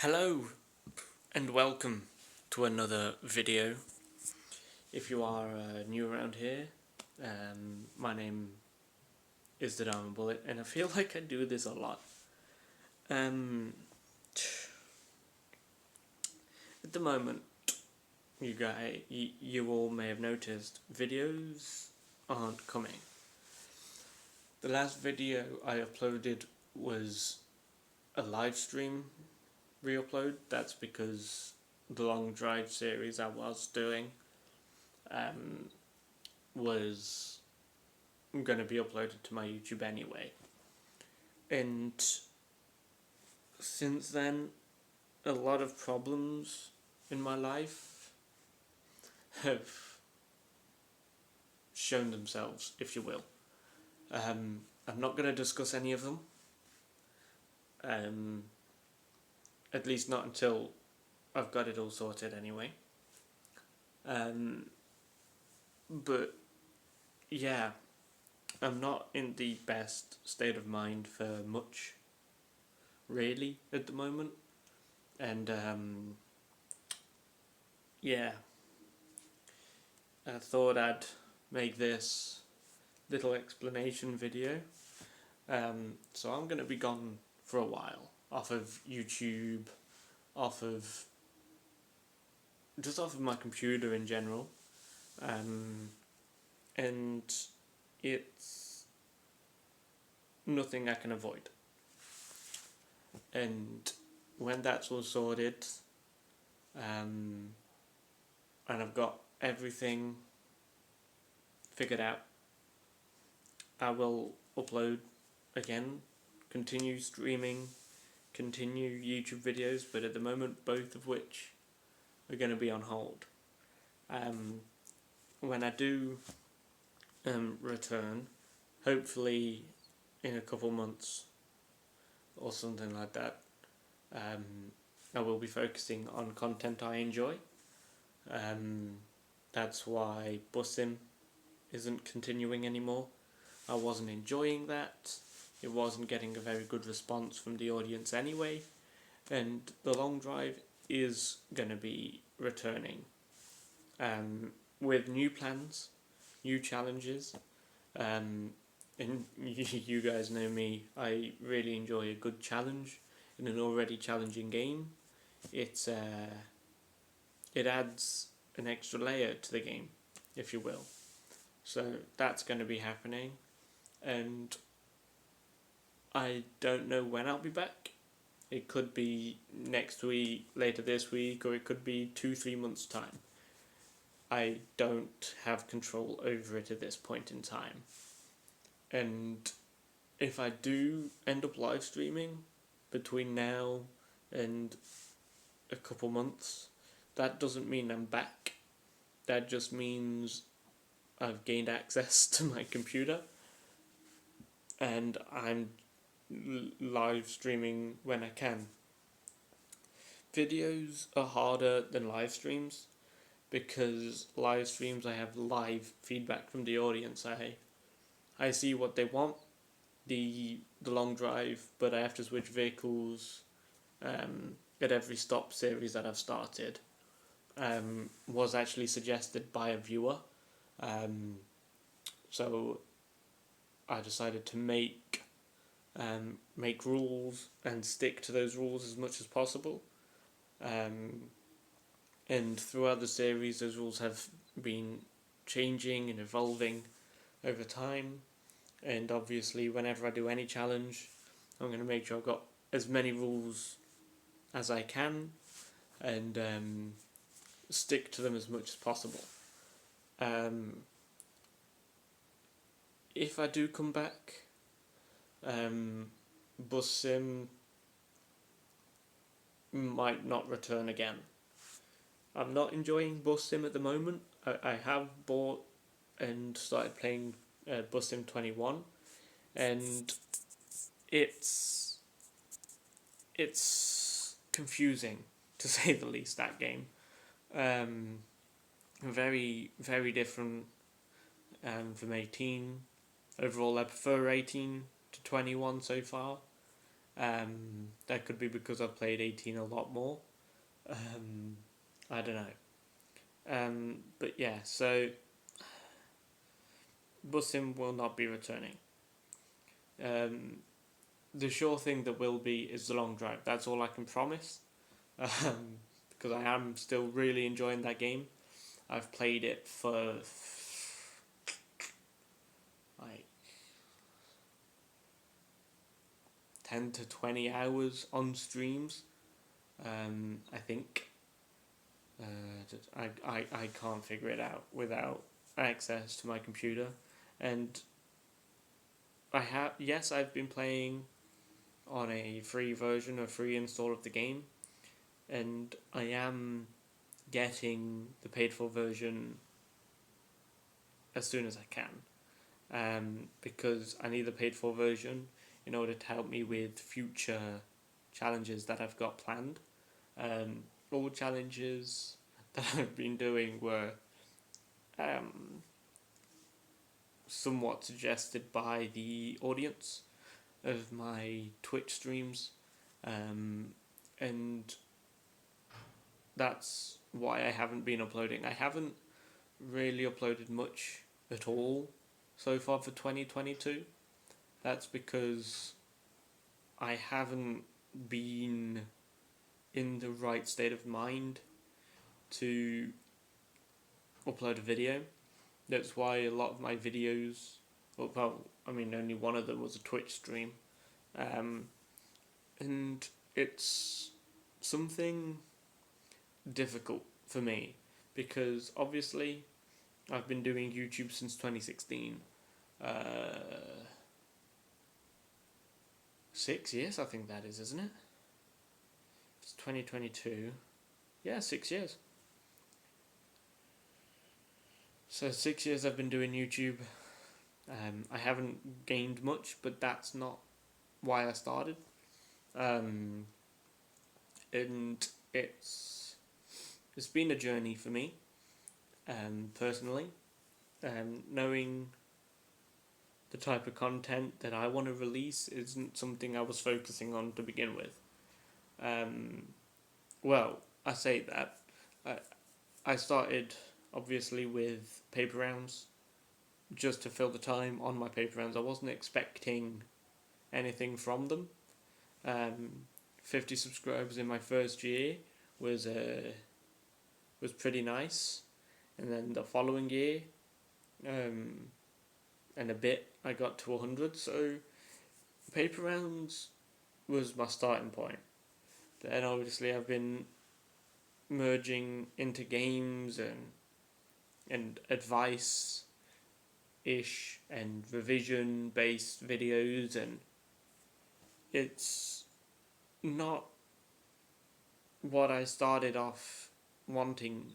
Hello and welcome to another video. If you are new around here, my name is the Diamond Bullet and I feel like I do this a lot. At the moment, you all may have noticed videos aren't coming. The last video I uploaded was a live stream re-upload. That's because the long drive series I was doing was going to be uploaded to my YouTube anyway. And since then, a lot of problems in my life have shown themselves, if you will. I'm not going to discuss any of them. At least not until I've got it all sorted anyway. But yeah, I'm not in the best state of mind for much, really, at the moment. And yeah, I thought I'd make this little explanation video. So I'm going to be gone for a while, off of YouTube, off of my computer in general. And it's nothing I can avoid. And when that's all sorted, and I've got everything figured out, I will upload again, continue streaming, continue YouTube videos, but at the moment both of which are going to be on hold. When I do return, hopefully in a couple months or something like that, I will be focusing on content I enjoy. That's why Byeeee isn't continuing anymore. I wasn't enjoying that. It wasn't getting a very good response from the audience anyway, and the long drive is going to be returning with new plans, new challenges. And you guys know me, I really enjoy a good challenge in an already challenging game. It adds an extra layer to the game, if you will. So that's going to be happening, and I don't know when I'll be back. It could be next week, later this week, or it could be 2-3 months' time. I don't have control over it at this point in time. And if I do end up live streaming between now and a couple months, that doesn't mean I'm back. That just means I've gained access to my computer and I'm live streaming when I can. Videos are harder than live streams because live streams I have live feedback from the audience. I see what they want, the long drive, but I have to switch vehicles at every stop series that I've started. Was actually suggested by a viewer, so I decided to make rules and stick to those rules as much as possible. And throughout the series, those rules have been changing and evolving over time. And obviously, whenever I do any challenge, I'm going to make sure I've got as many rules as I can, and stick to them as much as possible. If I do come back, Byeeee might not return again. I'm not enjoying Byeeee at the moment. I have bought and started playing Byeeee 21, and it's confusing, to say the least, that game. Very, very different from 18. Overall, I prefer 18 to 21 so far. That could be because I've played 18 a lot more. I don't know. But yeah, so busing will not be returning. The sure thing that will be is the long drive. That's all I can promise. Because I am still really enjoying that game. I've played it for like 10 to 20 hours on streams. I think. I can't figure it out without access to my computer. And I've been playing on a free version, a free install of the game. And I am getting the paid for version as soon as I can. Because I need the paid for version in order to help me with future challenges that I've got planned. All challenges that I've been doing were somewhat suggested by the audience of my Twitch streams, and that's why I haven't been uploading. I haven't really uploaded much at all so far for 2022. That's because I haven't been in the right state of mind to upload a video. That's why a lot of my videos, only one of them was a Twitch stream, and it's something difficult for me because obviously I've been doing YouTube since 2016. 6 years, I think that is, isn't it? It's 2022. Yeah, 6 years. So 6 years I've been doing YouTube. I haven't gained much, but that's not why I started. And it's been a journey for me, personally. Knowing the type of content that I want to release isn't something I was focusing on to begin with. Well, I say that. I started obviously with paper rounds just to fill the time on my paper rounds. I wasn't expecting anything from them. 50 subscribers in my first year was pretty nice, and then the following year, and a bit, I got to 100. So paper rounds was my starting point. Then obviously I've been merging into games and advice ish and revision based videos, and it's not what I started off wanting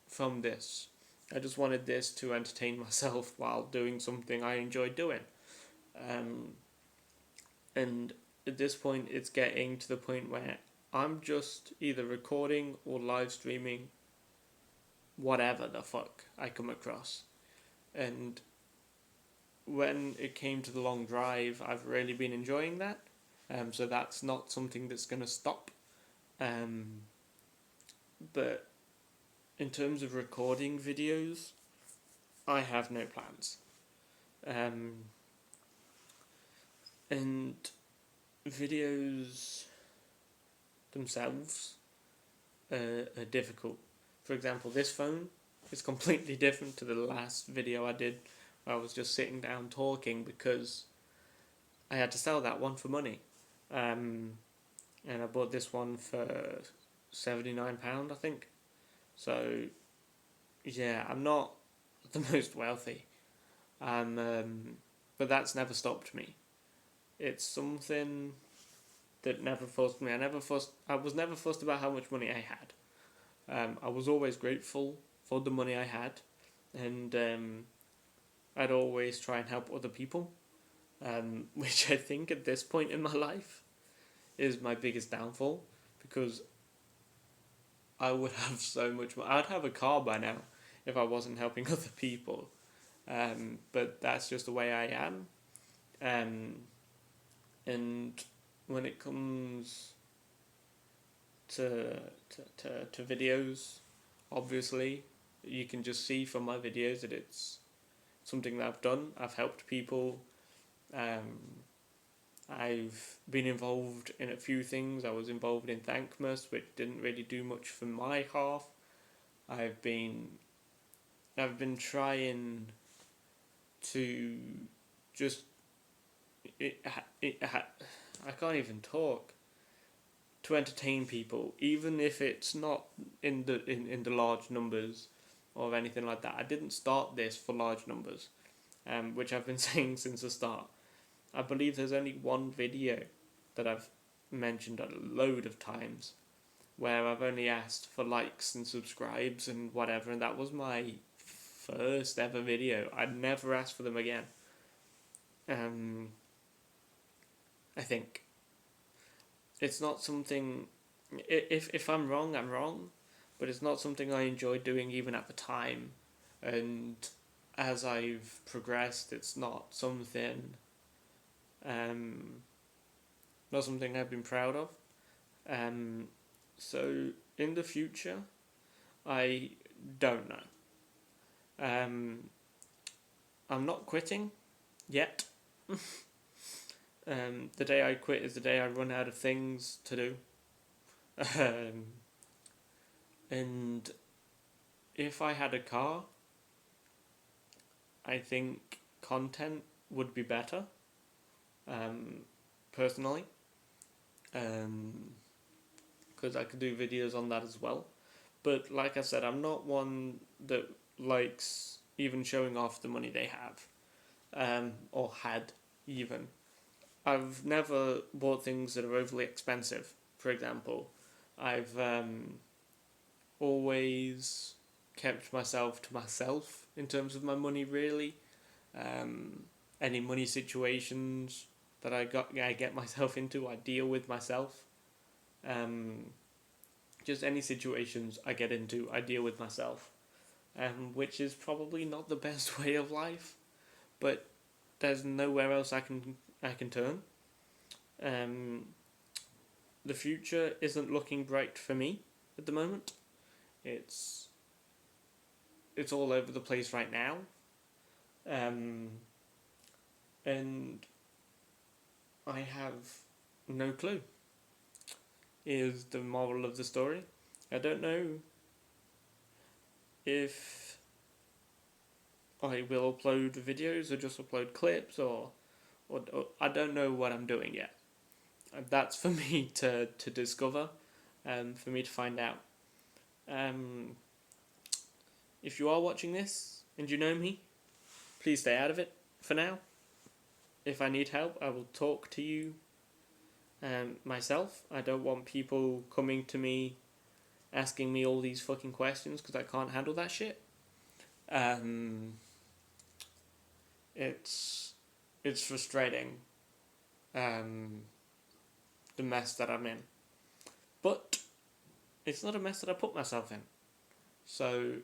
from this. I just wanted this to entertain myself while doing something I enjoyed doing. And at this point it's getting to the point where I'm just either recording or live streaming whatever the fuck I come across. And when it came to the long drive, I've really been enjoying that. So that's not something that's going to stop. But in terms of recording videos, I have no plans. And videos themselves are difficult. For example, this phone is completely different to the last video I did where I was just sitting down talking because I had to sell that one for money. And I bought this one for £79, I think. So, yeah, I'm not the most wealthy. But that's never stopped me. It's something that never fussed me. I was never fussed about how much money I had. I was always grateful for the money I had, and I'd always try and help other people, which I think at this point in my life is my biggest downfall, because I would have so much more. I'd have a car by now if I wasn't helping other people, but that's just the way I am, and when it comes to videos, obviously, you can just see from my videos that it's something that I've done. I've helped people. I've been involved in a few things. I was involved in Thankmas, which didn't really do much for my half. I've been trying to just I can't even talk, to entertain people, even if it's not in the large numbers or anything like that. I didn't start this for large numbers, which I've been saying since the start. I believe there's only one video that I've mentioned a load of times where I've only asked for likes and subscribes and whatever, and that was my first ever video. I'd never asked for them again. I think it's not something. If I'm wrong, I'm wrong, but it's not something I enjoyed doing even at the time, and as I've progressed, it's not something. Not something I've been proud of. So in the future, I don't know. I'm not quitting yet. The day I quit is the day I run out of things to do. And if I had a car, I think content would be better. Personally, because I could do videos on that as well. But like I said, I'm not one that likes even showing off the money they have, or had even. I've never bought things that are overly expensive. For example, I've always kept myself to myself in terms of my money. Really, any money situations that I get myself into, I deal with myself. Just any situations I get into, I deal with myself. Which is probably not the best way of life, but there's nowhere else I can turn. The future isn't looking bright for me at the moment. It's all over the place right now. And I have no clue, is the moral of the story. I don't know if I will upload videos or just upload clips, or I don't know what I'm doing yet. That's for me to discover, for me to find out. If you are watching this and you know me, please stay out of it for now. If I need help, I will talk to you myself. I don't want people coming to me asking me all these fucking questions because I can't handle that shit. It's frustrating, the mess that I'm in. But it's not a mess that I put myself in. So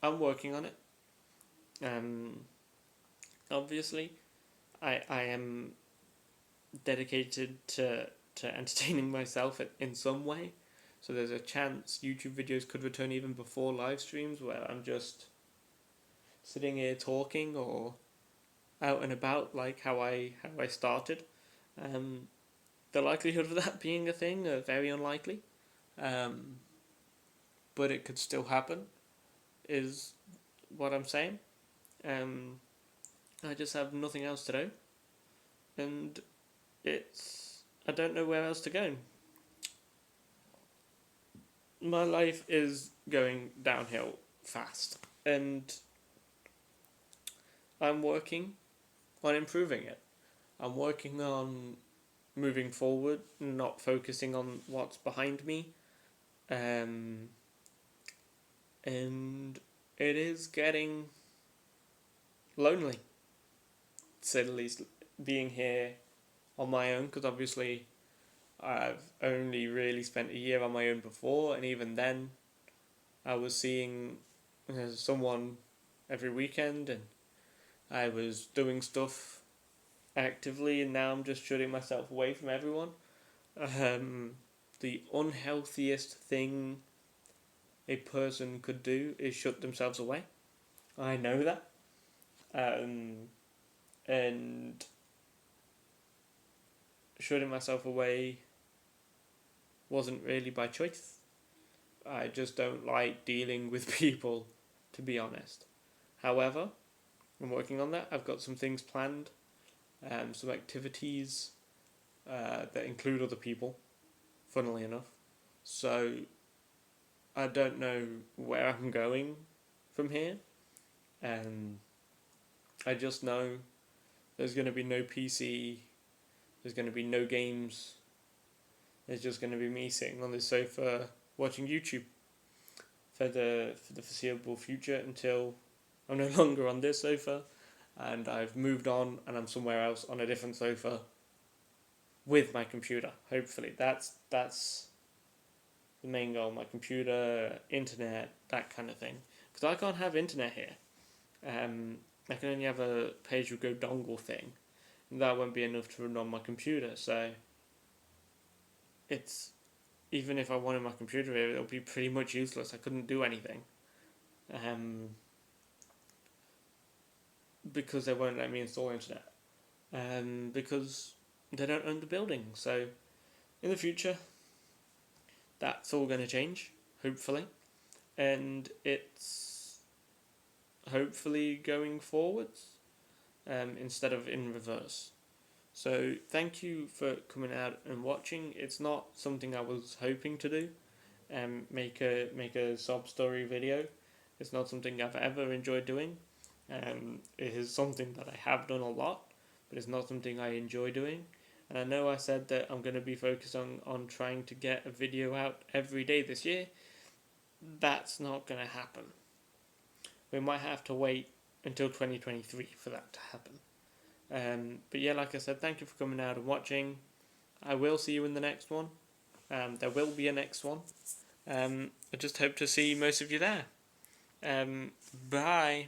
I'm working on it. Obviously, I am dedicated to entertaining myself in some way. So there's a chance YouTube videos could return even before live streams, where I'm just sitting here talking or out and about like how I started. The likelihood of that being a thing are very unlikely, but it could still happen, is what I'm saying. I just have nothing else to do, and I don't know where else to go. My life is going downhill fast, and I'm working on improving it. I'm working on moving forward, not focusing on what's behind me. And it is getting lonely, to say the least, being here on my own, because obviously I've only really spent a year on my own before, and even then I was seeing someone every weekend, and I was doing stuff actively, and now I'm just shutting myself away from everyone. The unhealthiest thing a person could do is shut themselves away. I know that. And shutting myself away wasn't really by choice. I just don't like dealing with people, to be honest. However, I'm working on that. I've got some things planned, some activities that include other people, funnily enough. So I don't know where I'm going from here. I just know there's going to be no PC, there's going to be no games, there's just going to be me sitting on this sofa watching YouTube for the foreseeable future until I'm no longer on this sofa and I've moved on and I'm somewhere else on a different sofa with my computer. Hopefully, that's the main goal. My computer, internet, that kind of thing. Because I can't have internet here. I can only have a pay-as-you-go dongle thing, and that won't be enough to run on my computer. So it's, even if I wanted my computer here, it'll be pretty much useless. I couldn't do anything. Because they won't let me install internet. Because they don't own the building. So in the future, that's all going to change, hopefully. And it's hopefully going forwards instead of in reverse. So thank you for coming out and watching. It's not something I was hoping to do, make a sob story video. It's not something I've ever enjoyed doing. It is something that I have done a lot, but it's not something I enjoy doing. And I know I said that I'm going to be focused on trying to get a video out every day this year. That's not going to happen. We might have to wait until 2023 for that to happen. But yeah, like I said, thank you for coming out and watching. I will see you in the next one. There will be a next one. I just hope to see most of you there. Bye.